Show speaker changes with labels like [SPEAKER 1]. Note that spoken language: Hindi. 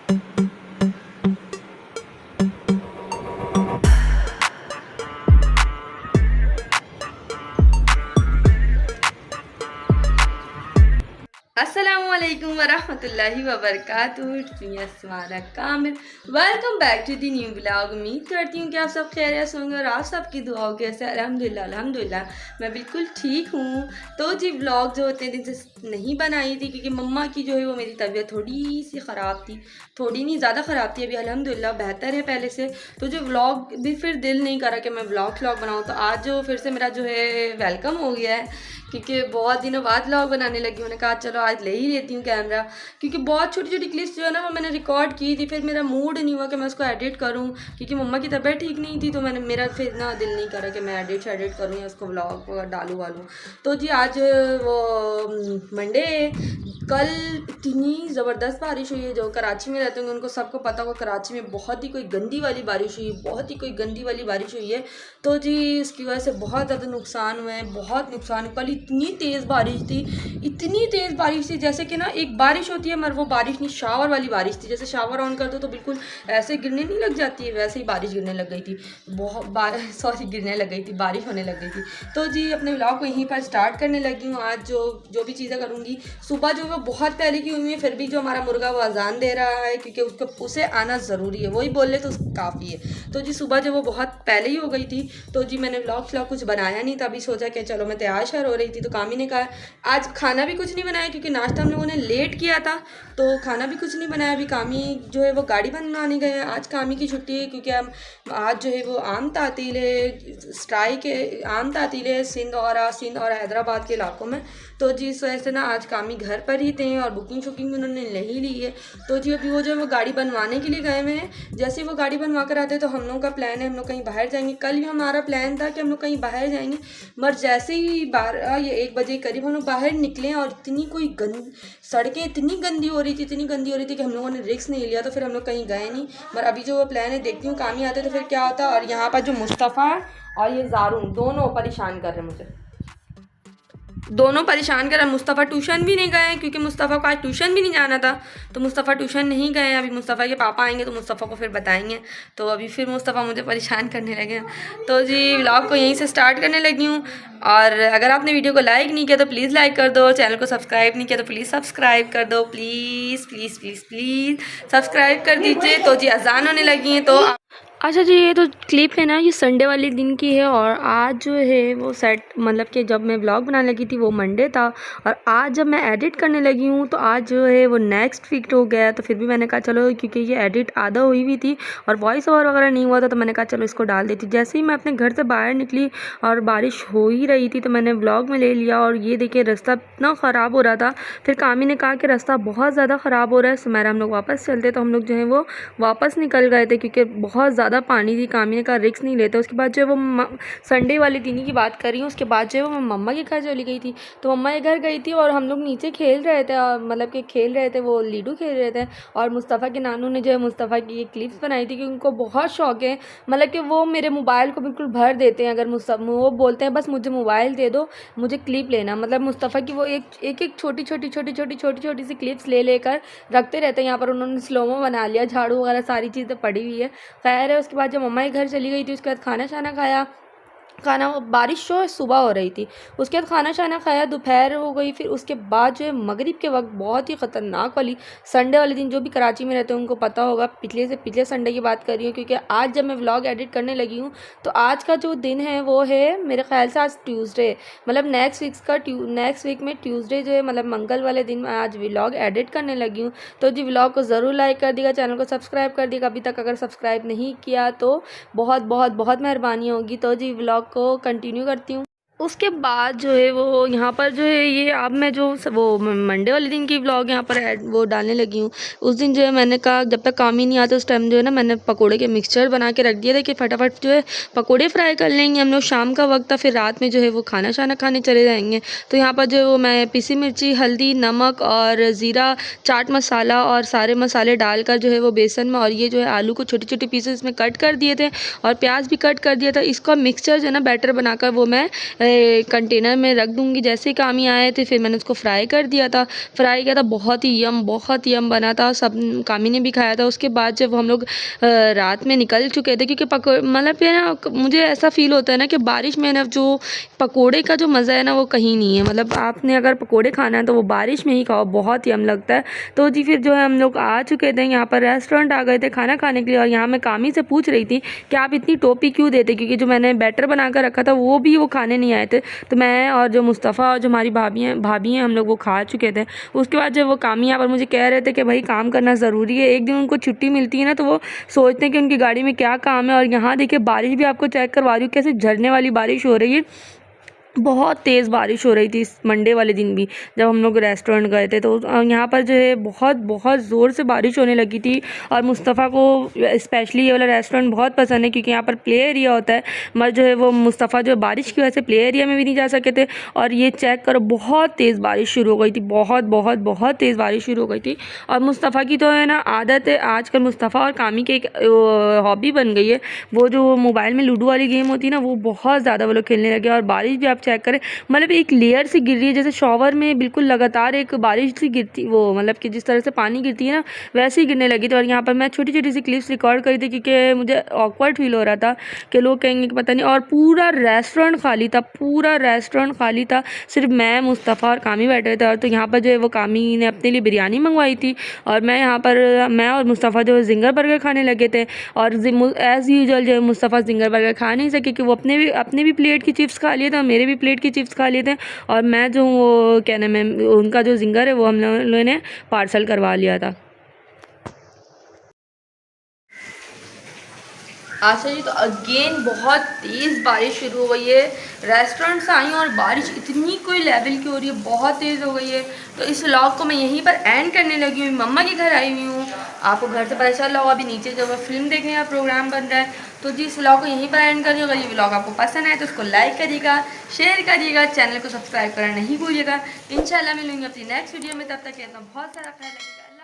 [SPEAKER 1] अस्सलामुअलैकुम वरहमतुल्लाहि वबरकातुहू। तुम्हारा Kamil welcome back to the new blog. उम्मीद करती हूँ कि आप सब खैरियत होंगे और आप सबकी दुआओं के से अल्हम्दुलिल्लाह अल्हम्दुलिल्लाह मैं बिल्कुल ठीक हूँ। तो जी ब्लॉग जो इतने दिन से नहीं बनाई थी क्योंकि मम्मा की जो है वो मेरी तबीयत थोड़ी सी ख़राब थी, थोड़ी नहीं ज़्यादा ख़राब थी, अभी अल्हम्दुलिल्लाह बेहतर है पहले से। तो जो व्लॉग भी फिर दिल नहीं करा कि मैं व्लॉग बनाऊँ, तो आज जो फिर से मेरा जो है वेलकम हो गया है क्योंकि बहुत दिनों बाद व्लॉग बनाने लगी। मैंने कहा चलो आज ले ही लेती हूँ कैमरा, क्योंकि बहुत छोटी छोटी क्लिप्स जो है ना वो मैंने रिकॉर्ड की थी, फिर मेरा मूड नहीं हुआ कि मैं उसको एडिट करूँ क्योंकि मम्मा की तबीयत ठीक नहीं थी। तो मेरा फिर ना दिल नहीं करा कि मैं एडिट करूँ या उसको व्लॉग डालूँ वालूँ। तो जी आज वो मंडे, कल इतनी ज़बरदस्त बारिश हुई है। जो कराची में रहते होंगे उनको सबको पता होगा कराची में बहुत ही कोई गंदी वाली बारिश हुई है, बहुत ही कोई गंदी वाली बारिश हुई है। तो जी इसकी वजह से बहुत ज़्यादा नुकसान हुए हैं, बहुत नुकसान। कल इतनी तेज़ बारिश थी, इतनी तेज़ बारिश थी जैसे कि ना एक बारिश होती है मगर वो बारिश नहीं, शावर वाली बारिश थी। जैसे शावर ऑन कर दो तो बिल्कुल ऐसे गिरने नहीं लग जाती है, वैसे ही बारिश गिरने लग गई थी। गिरने लग गई थी, बारिश होने लग गई थी। तो जी अपने व्लॉग को यहीं पर स्टार्ट करने लगी हूँ। आज जो भी चीज़ें करूँगी, सुबह जो वो बहुत पहले की हुई है, फिर भी जो हमारा मुर्गा वो अजान दे रहा है क्योंकि उसे आना ज़रूरी है, वही बोल ले तो काफ़ी है। तो जी सुबह जो वो बहुत पहले ही हो गई थी, तो जी मैंने व्लॉग कुछ बनाया नहीं था। अभी सोचा कि चलो मैं तैयार श्यार हो रही थी तो कामी ने कहा आज खाना भी कुछ नहीं बनाया क्योंकि नाश्ता हम लोगों ने लेट किया था, तो खाना भी कुछ नहीं बनाया। अभी कामी जो है वो गाड़ी बनवाने गए हैं, आज कामी की छुट्टी है क्योंकि हम आज जो है वो आम तातील है, स्ट्राइक है, आम तातील है सिंध और हैदराबाद के इलाकों में। तो जी इस वजह से ना आज कामी घर पर ही थे और बुकिंग शुकिंग उन्होंने ले ही ली है। तो जी अभी वो जो है वो गाड़ी बनवाने के लिए गए हुए हैं। जैसे ही वो गाड़ी बनवा कर आते तो हम लोगों का प्लान है हम लोग कहीं बाहर जाएंगे। कल भी हमारा प्लान था कि हम लोग कहीं बाहर जाएंगे, मगर जैसे ही 12 या 1 बजे करीब हम लोग बाहर निकले और इतनी कोई सड़कें इतनी गंदी हो रही थी कि हम लोगों ने रिस्क नहीं लिया, तो फिर हम लोग कहीं गए नहीं। मगर अभी जो वो प्लान है देखती हूँ कामी आते तो फिर क्या होता। और यहाँ पर जो मुस्तफ़ा और ये ज़ारून दोनों परेशान कर रहे हैं मुझे, दोनों परेशान कर रहे हैं। मुस्तफ़ा ट्यूशन भी नहीं गए क्योंकि मुस्तफ़ा को आज ट्यूशन भी नहीं जाना था, तो मुस्तफ़ा ट्यूशन नहीं गए। अभी मुस्तफ़ा के पापा आएंगे तो मुस्तफ़ा को फिर बताएंगे, तो अभी फिर मुस्तफ़ा मुझे परेशान करने लगे हैं। तो जी व्लॉग को यहीं से स्टार्ट करने लगी हूँ। और अगर आपने वीडियो को लाइक नहीं किया तो प्लीज़ लाइक कर दो, चैनल को सब्सक्राइब नहीं किया तो प्लीज़ सब्सक्राइब कर दो, please please please please subscribe कर दीजिए। तो जी अजान होने लगी है तो अच्छा जी ये तो क्लिप है ना, ये संडे वाले दिन की है और आज जो है वो सेट मतलब कि जब मैं व्लॉग बनाने लगी थी वो मंडे था और आज जब मैं एडिट करने लगी हूँ तो आज जो है वो नेक्स्ट वीक हो गया। तो फिर भी मैंने कहा चलो क्योंकि ये एडिट आधा हुई हुई थी और वॉइस ओवर वगैरह नहीं हुआ था, तो मैंने कहा चलो इसको डाल देती। जैसे ही मैं अपने घर से बाहर निकली और बारिश हो ही रही थी तो मैंने व्लॉग में ले लिया। और ये देखिए रास्ता इतना ख़राब हो रहा था, फिर कामी ने कहा कि रास्ता बहुत ज़्यादा ख़राब हो रहा है सुमेरा हम लोग वापस चलते, तो हम लोग जो है वो वापस निकल गए थे क्योंकि बहुत ज़्यादा पानी थी। कामी ने कहा रिस्क नहीं लेते। उसके बाद जो है वो संडे वाले दिन की बात कर रही हूँ, उसके बाद जो है वो मैं मम्मा के घर चली गई थी। तो मम्मा के घर गई थी और हम लोग नीचे खेल रहे थे, मतलब कि खेल रहे थे वो लीडो खेल रहे थे। और मुस्तफ़ा के नानू ने जो है मुस्तफ़ा की ये क्लिप्स बनाई थी कि उनको बहुत शौक है, मतलब कि वो मेरे मोबाइल को बिल्कुल भर देते हैं। अगर वो बोलते हैं बस मुझे मोबाइल दे दो, मुझे क्लिप लेना, मतलब मुस्तफ़ा की वो एक छोटी सी क्लिप्स ले लेकर रखते रहते हैं। यहाँ पर उन्होंने स्लोमो बना लिया, झाड़ू वगैरह सारी चीज़ें पड़ी हुई है। खैर है उसके बाद जब मम्मा के घर चली गई थी उसके बाद खाना शाना खाया, बारिश जो सुबह हो रही थी, उसके बाद खाना शाना खाया, दोपहर हो गई। फिर उसके बाद जो है मगरिब के वक्त बहुत ही ख़तरनाक वाली संडे वाले दिन, जो भी कराची में रहते हैं उनको पता होगा, पिछले संडे की बात कर रही हूँ क्योंकि आज जब मैं व्लॉग एडिट करने लगी हूँ तो आज का जो दिन है वो है मेरे ख्याल से आज ट्यूसडे, मतलब नेक्स्ट वीक में ट्यूसडे जो है मतलब मंगल वाले दिन मैं आज व्लॉग एडिट करने लगी हूँ। तो जी व्लॉग को ज़रूर लाइक कर देगा, चैनल को सब्सक्राइब कर देगा अभी तक अगर सब्सक्राइब नहीं किया तो बहुत बहुत बहुत मेहरबानी होगी। तो जी व्लॉग को कंटिन्यू करती हूँ। उसके बाद जो है वो यहाँ पर जो है ये अब मैं जो वो मंडे वाले दिन की व्लॉग यहाँ पर वो डालने लगी हूँ। उस दिन जो है मैंने कहा जब तक काम ही नहीं आता उस टाइम जो है ना मैंने पकोड़े के मिक्सचर बना के रख दिया था कि फटाफट जो है पकोड़े फ्राई कर लेंगे हम लोग। शाम का वक्त था, फिर रात में जो है वो खाना शाना खाने चले जाएंगे। तो यहाँ पर जो है वो मैं पिसी मिर्ची, हल्दी, नमक और ज़ीरा, चाट मसाला और सारे मसाले डालकर जो है वो बेसन में, और ये जो है आलू को छोटी छोटी पीसेस में कट कर दिए थे और प्याज भी कट कर दिया था। इसका मिक्सचर जो है ना बैटर बनाकर वो मैं कंटेनर में रख दूँगी। जैसे ही कामी आए थे फिर मैंने उसको फ्राई कर दिया था। फ्राई किया था, बहुत ही यम बना था। सब कामी ने भी खाया था। उसके बाद जब हम लोग रात में निकल चुके थे, क्योंकि मतलब ये ना मुझे ऐसा फ़ील होता है ना कि बारिश में ना जो पकोड़े का जो मज़ा है ना वो कहीं नहीं है। मतलब आपने अगर पकोड़े खाना है तो वो बारिश में ही खाओ, बहुत यम लगता है। तो जी फिर जो है हम लोग आ चुके थे, यहाँ पर रेस्टोरेंट आ गए थे खाना खाने के लिए। और यहाँ मैं कामी से पूछ रही थी कि आप इतनी टोपी क्यों देते, क्योंकि जो मैंने बैटर बना कर रखा था वो भी वो खाने नहीं आए थे। तो मैं और जो मुस्तफ़ा और जो हमारी भाभी हैं हम लोग वो खा चुके थे। उसके बाद जब वो कामी यहाँ पर मुझे कह रहे थे कि भाई काम करना ज़रूरी है, एक दिन उनको छुट्टी मिलती है ना तो वो सोचते हैं कि उनकी गाड़ी में क्या काम है। और यहाँ देखिए बारिश भी आपको चेक करवा रही हूँ कैसे झरने वाली बारिश हो रही है। बहुत तेज़ बारिश हो रही थी इस मंडे वाले दिन भी जब हम लोग रेस्टोरेंट गए थे। तो यहाँ पर जो है बहुत ज़ोर से बारिश होने लगी थी। और मुस्तफ़ा को स्पेशली ये वाला रेस्टोरेंट बहुत पसंद है क्योंकि यहाँ पर प्ले एरिया होता है। मगर जो है वो मुस्तफ़ा जो बारिश की वजह से प्ले एरिया में भी नहीं जा सके थे। और ये चेक करो बहुत तेज़ बारिश शुरू हो गई थी, बहुत तेज़ बारिश शुरू हो गई थी। और मुस्तफ़ा की तो है ना आदत है, आजकल मुस्तफ़ा और कामी की एक हॉबी बन गई है। वो जो मोबाइल में लूडो वाली गेम होती है ना वो बहुत ज़्यादा वो लोग खेलने लगे। और बारिश भी आप चेक करें, मतलब एक लेयर से गिर रही है, जैसे शॉवर में बिल्कुल लगातार एक बारिश सी गिरती, वो मतलब कि जिस तरह से पानी गिरती है ना वैसे ही गिरने लगी थी। और यहाँ पर मैं छोटी सी क्लिप्स रिकॉर्ड करी थी क्योंकि मुझे ऑकवर्ड फील हो रहा था कि लोग कहेंगे कि पता नहीं। और पूरा रेस्टोरेंट खाली था, सिर्फ मैं, मुस्तफ़ा और कामी बैठे थे। और तो यहाँ पर जो है वो कामी ने अपने लिए बिरयानी मंगवाई थी और मैं और मुस्तफ़ा जो जिंगर बर्गर खाने लगे थे। और एज़ यूजुअल जो है मुस्तफ़ा जिंगर बर्गर खा नहीं सके कि वो अपने भी प्लेट की चिप्स खा लिए थे और मेरे भी प्लेट की चिप्स खा लिए थे। और मैं जो वो क्या नाम है उनका जो जिंगर है वो हम लोगों ने पार्सल करवा लिया था। अच्छा जी, तो अगेन बहुत तेज़ बारिश शुरू हो गई है। रेस्टोरेंट से आई हूँ और बारिश इतनी कोई लेवल की हो रही है, बहुत तेज़ हो गई है। तो इस व्लॉग को मैं यहीं पर एंड करने लगी हूँ। मम्मा के घर आई हुई हूँ, आपको घर से पता चल रहा होगा अभी नीचे जो है फिल्म देखने का प्रोग्राम बन रहा है। तो जी इस व्लॉग को यहीं पर एंड करिए। अगर ये व्लॉग आपको पसंद आए तो उसको लाइक करिएगा, शेयर करिएगा, चैनल को सब्सक्राइब करना नहीं भूलिएगा। इंशाल्लाह मिलेंगे अपनी नेक्स्ट वीडियो में, तब तक के अपना बहुत सारा ख्याल रखिएगा।